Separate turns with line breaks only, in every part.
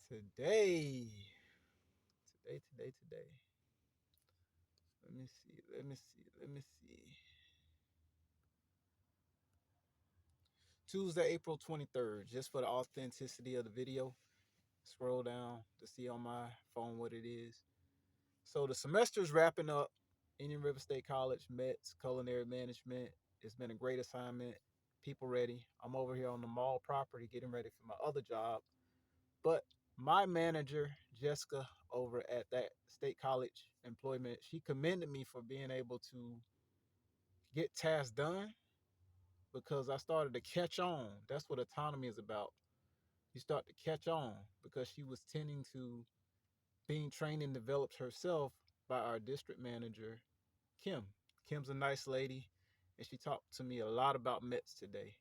Today, today. Let me see. Tuesday, April 23rd, just for the authenticity of the video. Scroll down to see on my phone what it is. So the semester's wrapping up. Indian River State College, Mets, Culinary Management. It's been a great assignment. People ready. I'm over here on the mall property getting ready for my other job. But my manager, Jessica, over at that state college employment, she commended me for being able to get tasks done because I started to catch on. That's what autonomy is about. You start to catch on because she was tending to being trained and developed herself by our district manager, Kim. Kim's a nice lady, and she talked to me a lot about Mets today.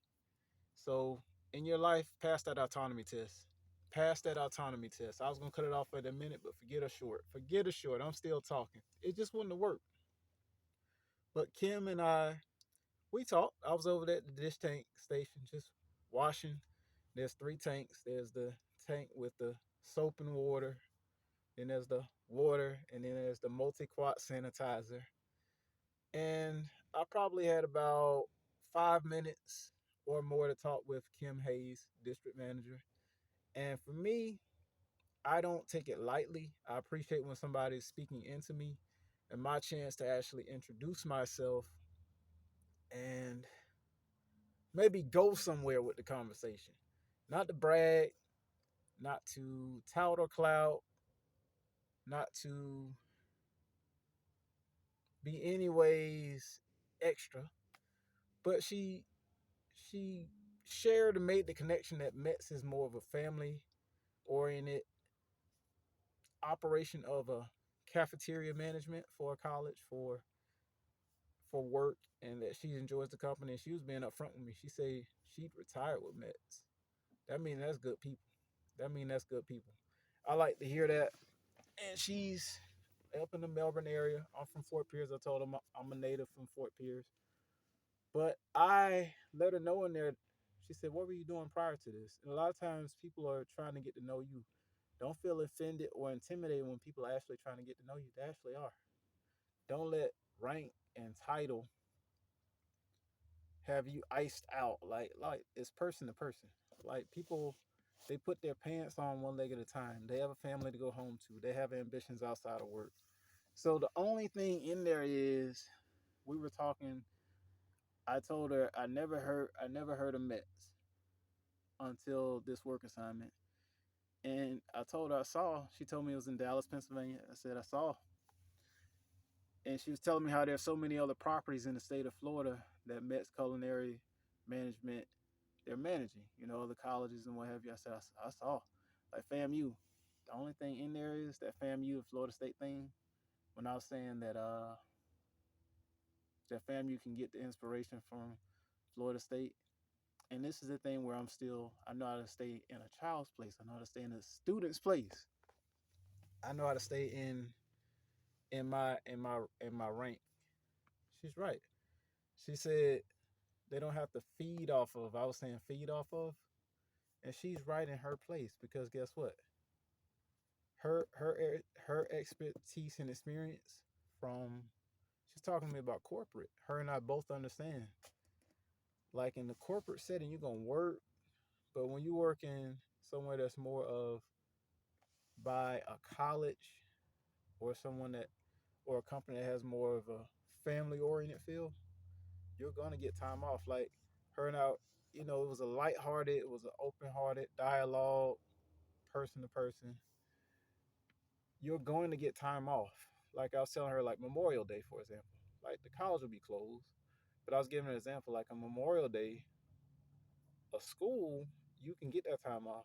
So, in your life, pass that autonomy test. Pass that autonomy test. I was gonna cut it off at a minute, but forget a short. Forget a short. I'm still talking. It just wouldn't have worked. But Kim and we talked. I was over there at the dish tank station, just washing. There's three tanks. There's the tank with the soap and water. Then there's the water, and then there's the multi-quat sanitizer. And I probably had about 5 minutes or more to talk with Kim Hayes, district manager. And for me, I don't take it lightly. I appreciate when somebody's speaking into me and my chance to actually introduce myself and maybe go somewhere with the conversation. Not to brag, not to tout or clout, not to be anyways extra. But she shared and made the connection that Mets is more of a family oriented operation of a cafeteria management for a college for work, and that she enjoys the company. And she was being upfront with me. She said she'd retired with Mets. That means that's good people. That's good people. I like to hear that. And she's up in the Melbourne area. I'm from Fort Pierce. I told her I'm a native from Fort Pierce. But I let her know in there, she said, what were you doing prior to this? And a lot of times people are trying to get to know you. Don't feel offended or intimidated when people are actually trying to get to know you. They actually are. Don't let rank and title have you iced out. Like it's person to person. Like people, they put their pants on one leg at a time. They have a family to go home to. They have ambitions outside of work. So the only thing in there is we were talking. I told her I never heard of Mets until this work assignment. And I told her I saw. She told me it was in Dallas, Pennsylvania. I said I saw. And she was telling me how there's so many other properties in the state of Florida that Mets Culinary Management they're managing. The colleges and what have you. I said I saw. Like FAMU. The only thing in there is that FAMU Florida State thing. When I was saying that FAMU can get the inspiration from Florida State. And this is the thing where I know how to stay in a child's place. I know how to stay in a student's place. I know how to stay in my rank. She's right. She said they don't have to feed off of. I was saying feed off of, and she's right in her place because guess what? Her expertise and experience from she's talking to me about corporate. Her and I both understand. Like in the corporate setting, you're gonna work, but when you work in somewhere that's more of by a college or someone that or a company that has more of a family oriented feel, you're gonna get time off. Like her and I, it was a lighthearted, it was an open hearted dialogue, person to person. You're going to get time off. Like I was telling her, like Memorial Day, for example. Like the college will be closed. But I was giving an example, like a Memorial Day, a school, you can get that time off.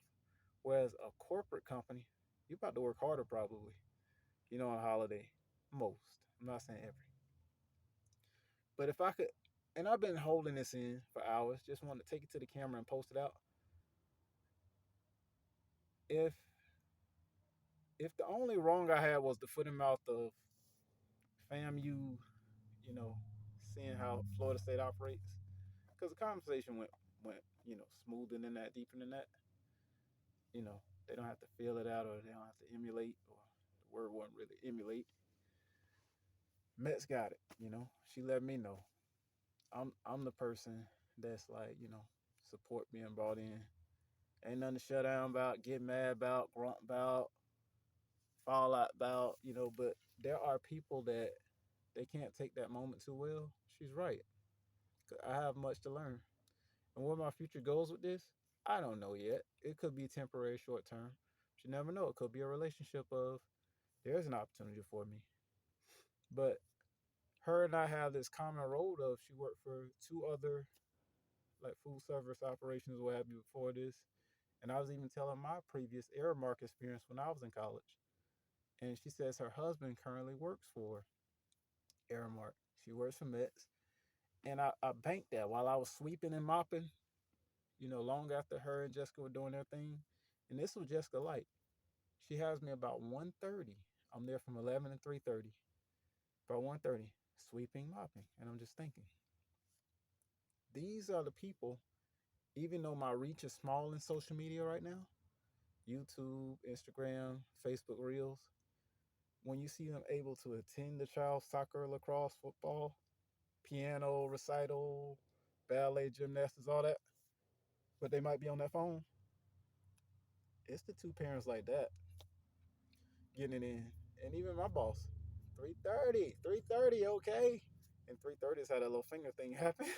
Whereas a corporate company, you're about to work harder probably, on a holiday. Most. I'm not saying every. But if I could, and I've been holding this in for hours, just wanted to take it to the camera and post it out. If if the only wrong I had was the foot and mouth of FAMU, you know, seeing how Florida State operates, because the conversation went smoother than that, deeper than that. They don't have to feel it out, or they don't have to emulate, or the word wasn't really emulate. Mets got it. She let me know. I'm the person that's like, support being brought in. Ain't nothing to shut down about, get mad about, grunt about, fall out about, but there are people that they can't take that moment too well. She's right. I have much to learn. And what my future goals with this, I don't know yet. It could be temporary, short term. But you never know. It could be a relationship of there's an opportunity for me. But her and I have this common road of she worked for two other like food service operations, what have you, before this. And I was even telling my previous Aramark experience when I was in college. And she says her husband currently works for Aramark. She works for Mets. And I banked that while I was sweeping and mopping, long after her and Jessica were doing their thing. And this was Jessica Light. She has me about 1:30. I'm there from 11 to 3:30. About 1:30, sweeping, mopping. And I'm just thinking, these are the people, even though my reach is small in social media right now, YouTube, Instagram, Facebook Reels, when you see them able to attend the child's soccer, lacrosse, football, piano recital, ballet, gymnastics, all that, but they might be on that phone. It's the two parents like that getting it in. And even my boss, 3:30, 3:30, okay. And 3:30 is how that little finger thing happened.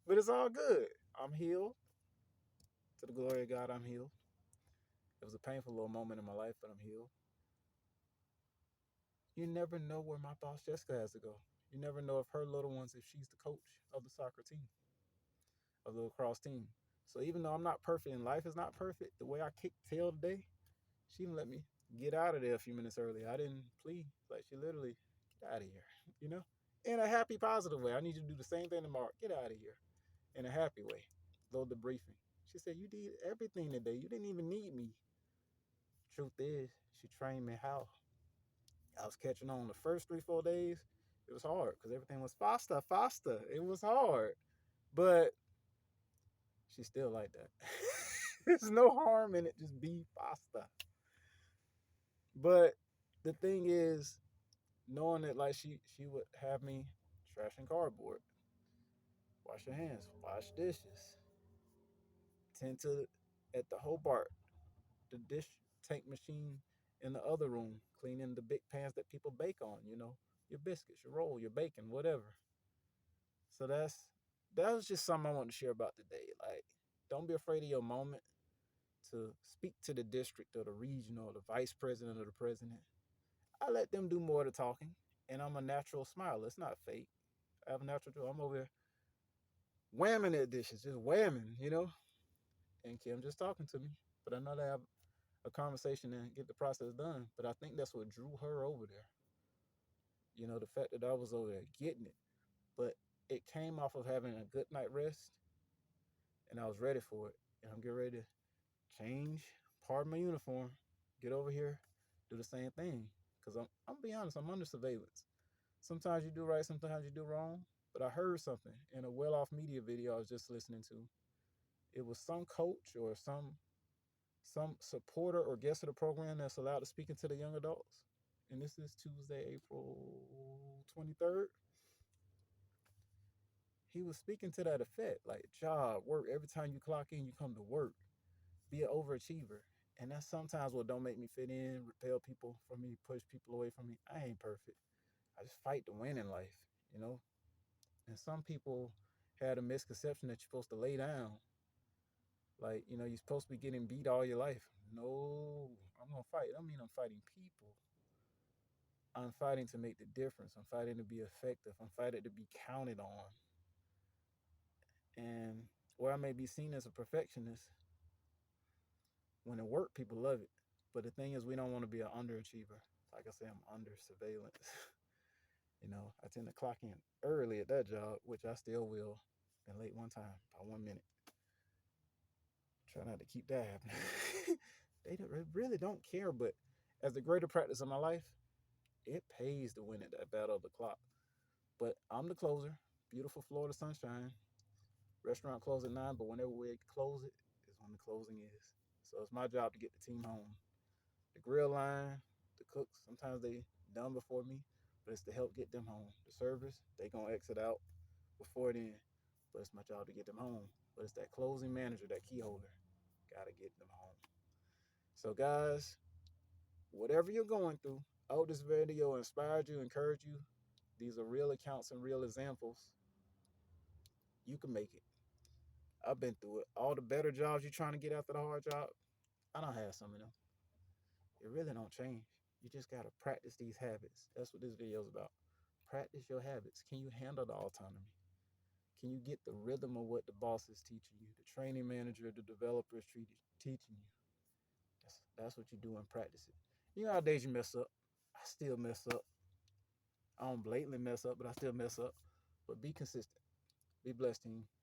But it's all good. I'm healed. To the glory of God, I'm healed. It was a painful little moment in my life, but I'm healed. You never know where my boss Jessica has to go. You never know if her little ones, if she's the coach of the soccer team, of the lacrosse team. So even though I'm not perfect and life is not perfect, the way I kicked tail today, she even let me get out of there a few minutes early. I didn't plead. Like she literally, get out of here, you know? In a happy, positive way. I need you to do the same thing tomorrow. Get out of here. In a happy way. Load the briefing. She said, you did everything today. You didn't even need me. Truth is, she trained me how. I was catching on the first 3, 4 days. It was hard because everything was faster, faster. It was hard. But she's still like that. There's no harm in it. Just be faster. But the thing is, knowing that like she would have me trashing cardboard, wash your hands, wash dishes, tend to at the Hobart, the dish tank machine in the other room, cleaning the big pans that people bake on, your biscuits, your roll, your bacon, whatever. So that was just something I wanted to share about today. Like, don't be afraid of your moment to speak to the district or the region or the vice president or the president. I let them do more of the talking, and I'm a natural smiler. It's not fake. I have a natural joy. I'm over here whamming at dishes, just whamming. And Kim just talking to me. But I know they have a conversation and get the process done. But I think that's what drew her over there. The fact that I was over there getting it. But it came off of having a good night rest, and I was ready for it. And I'm getting ready to change part of my uniform, get over here, do the same thing. Because I'm be honest, I'm under surveillance. Sometimes you do right, sometimes you do wrong. But I heard something in a well-off media video I was just listening to. It was some coach or some supporter or guest of the program that's allowed to speak into the young adults. And this is Tuesday, April 23rd. He was speaking to that effect, like job, work. Every time you clock in, you come to work. Be an overachiever. And that's sometimes what don't make me fit in, repel people from me, push people away from me. I ain't perfect. I just fight to win in life, you know? And some people had a misconception that you're supposed to lay down. Like, you're supposed to be getting beat all your life. No, I'm going to fight. I don't mean I'm fighting people. I'm fighting to make the difference. I'm fighting to be effective. I'm fighting to be counted on. And where I may be seen as a perfectionist, when it work, people love it. But the thing is, we don't want to be an underachiever. Like I say, I'm under surveillance. I tend to clock in early at that job, which I still will. Been late one time by 1 minute. Try not to keep that happening. They really don't care, but as the greater practice of my life, it pays to win at that battle of the clock. But I'm the closer. Beautiful Florida sunshine. Restaurant closed at 9, but whenever we close it is when the closing is. So it's my job to get the team home. The grill line, the cooks, sometimes they done before me, but it's to help get them home. The servers, they gonna exit out before then, but it's my job to get them home. But it's that closing manager, that key holder, gotta get them home. So guys, whatever you're going through, I hope this video inspired you, encouraged you. These are real accounts and real examples. You can make it. I've been through it. All the better jobs you're trying to get after the hard job, I don't have some of them. It really don't change. You just gotta practice these habits. That's what this video is about. Practice your habits. Can you handle the autonomy? Can you get the rhythm of what the boss is teaching you, the training manager, the developer is teaching you? That's what you do and practice it. You know how days you mess up. I still mess up. I don't blatantly mess up, but I still mess up. But be consistent. Be blessed, team.